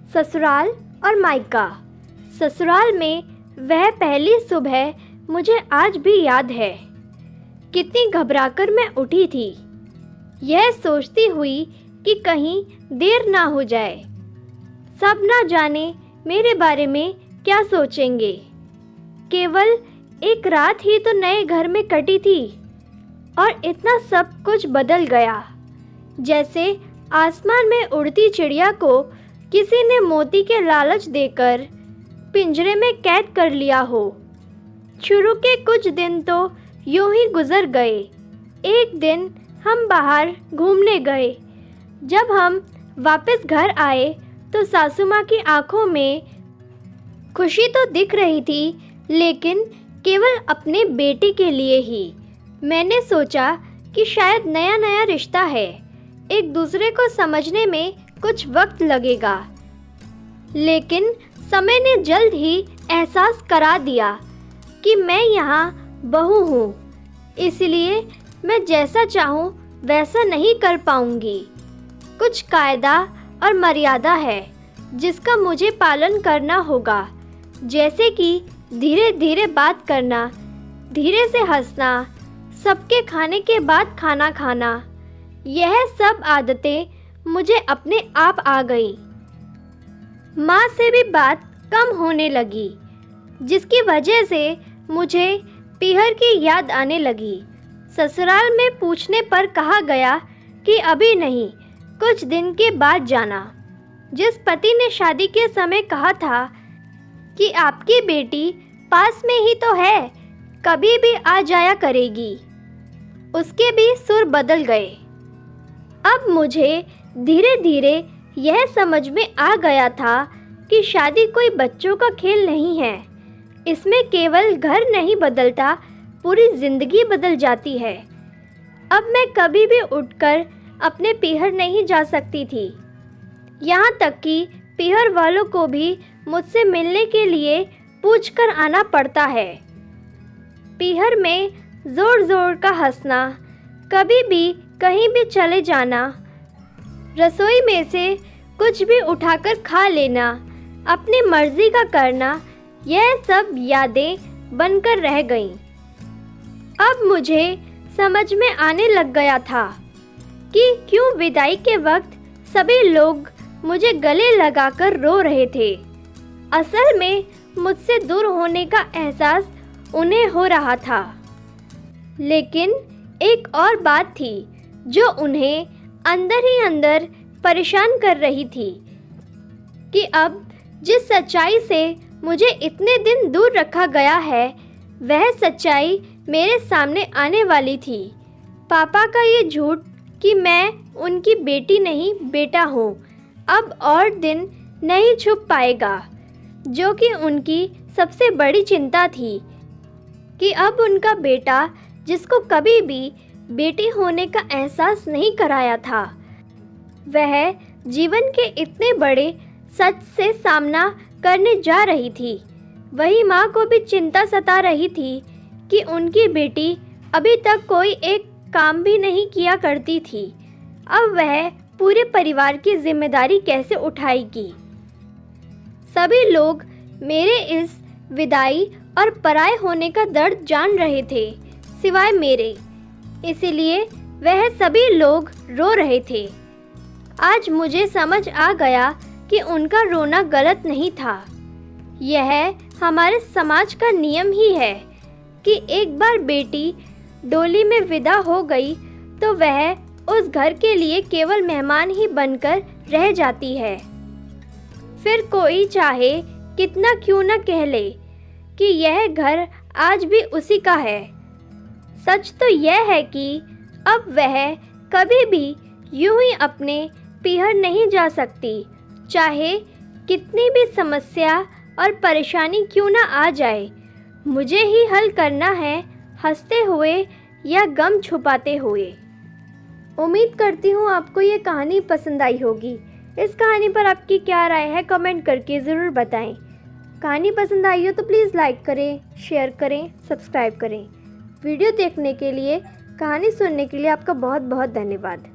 ससुराल और मायका। ससुराल में वह पहली सुबह मुझे आज भी याद है। कितनी घबराकर मैं उठी थी, यह सोचती हुई कि कहीं देर ना हो जाए। सब ना जाने मेरे बारे में क्या सोचेंगे। केवल एक रात ही तो नए घर में कटी थी और इतना सब कुछ बदल गया। जैसे आसमान में उड़ती चिड़िया को किसी ने मोती के लालच देकर पिंजरे में कैद कर लिया हो। शुरू के कुछ दिन तो यूं ही गुजर गए। एक दिन हम बाहर घूमने गए। जब हम वापस घर आए तो सासू माँ की आंखों में खुशी तो दिख रही थी, लेकिन केवल अपने बेटे के लिए ही। मैंने सोचा कि शायद नया नया रिश्ता है, एक दूसरे को समझने में कुछ वक्त लगेगा। लेकिन समय ने जल्द ही एहसास करा दिया कि मैं यहाँ बहू हूँ, इसलिए मैं जैसा चाहूँ वैसा नहीं कर पाऊँगी। कुछ कायदा और मर्यादा है जिसका मुझे पालन करना होगा, जैसे कि धीरे धीरे बात करना, धीरे से हंसना, सबके खाने के बाद खाना खाना। यह सब आदतें मुझे अपने आप आ गई। माँ से भी बात कम होने लगी, जिसकी वजह से मुझे पीहर की याद आने लगी। ससुराल में पूछने पर कहा गया कि अभी नहीं, कुछ दिन के बाद जाना। जिस पति ने शादी के समय कहा था कि आपकी बेटी पास में ही तो है, कभी भी आ जाया करेगी, उसके भी सुर बदल गए। अब मुझे धीरे धीरे यह समझ में आ गया था कि शादी कोई बच्चों का खेल नहीं है। इसमें केवल घर नहीं बदलता, पूरी जिंदगी बदल जाती है। अब मैं कभी भी उठकर अपने पीहर नहीं जा सकती थी। यहाँ तक कि पीहर वालों को भी मुझसे मिलने के लिए पूछकर आना पड़ता है। पीहर में जोर जोर का हंसना, कभी भी कहीं भी चले जाना, रसोई में से कुछ भी उठाकर खा लेना, अपनी मर्जी का करना, यह सब यादें बनकर रह गईं। अब मुझे समझ में आने लग गया था कि क्यों विदाई के वक्त सभी लोग मुझे गले लगाकर रो रहे थे। असल में मुझसे दूर होने का एहसास उन्हें हो रहा था। लेकिन एक और बात थी जो उन्हें अंदर ही अंदर परेशान कर रही थी कि अब जिस सच्चाई से मुझे इतने दिन दूर रखा गया है, वह सच्चाई मेरे सामने आने वाली थी। पापा का ये झूठ कि मैं उनकी बेटी नहीं बेटा हूँ, अब और दिन नहीं छुप पाएगा, जो कि उनकी सबसे बड़ी चिंता थी कि अब उनका बेटा, जिसको कभी भी बेटी होने का एहसास नहीं कराया था, वह जीवन के इतने बड़े सच से सामना करने जा रही थी। वही माँ को भी चिंता सता रही थी कि उनकी बेटी अभी तक कोई एक काम भी नहीं किया करती थी, अब वह पूरे परिवार की जिम्मेदारी कैसे उठाएगी। सभी लोग मेरे इस विदाई और पराए होने का दर्द जान रहे थे, सिवाय मेरे, इसलिए वह सभी लोग रो रहे थे। आज मुझे समझ आ गया कि उनका रोना गलत नहीं था। यह हमारे समाज का नियम ही है कि एक बार बेटी डोली में विदा हो गई तो वह उस घर के लिए केवल मेहमान ही बनकर रह जाती है। फिर कोई चाहे कितना क्यों न कह ले कि यह घर आज भी उसी का है, सच तो यह है कि अब वह कभी भी यूं ही अपने पीहर नहीं जा सकती, चाहे कितनी भी समस्या और परेशानी क्यों ना आ जाए। मुझे ही हल करना है, हंसते हुए या गम छुपाते हुए। उम्मीद करती हूँ आपको ये कहानी पसंद आई होगी। इस कहानी पर आपकी क्या राय है, कमेंट करके ज़रूर बताएं। कहानी पसंद आई हो तो प्लीज़ लाइक करें, शेयर करें, सब्सक्राइब करें। वीडियो देखने के लिए, कहानी सुनने के लिए आपका बहुत बहुत धन्यवाद।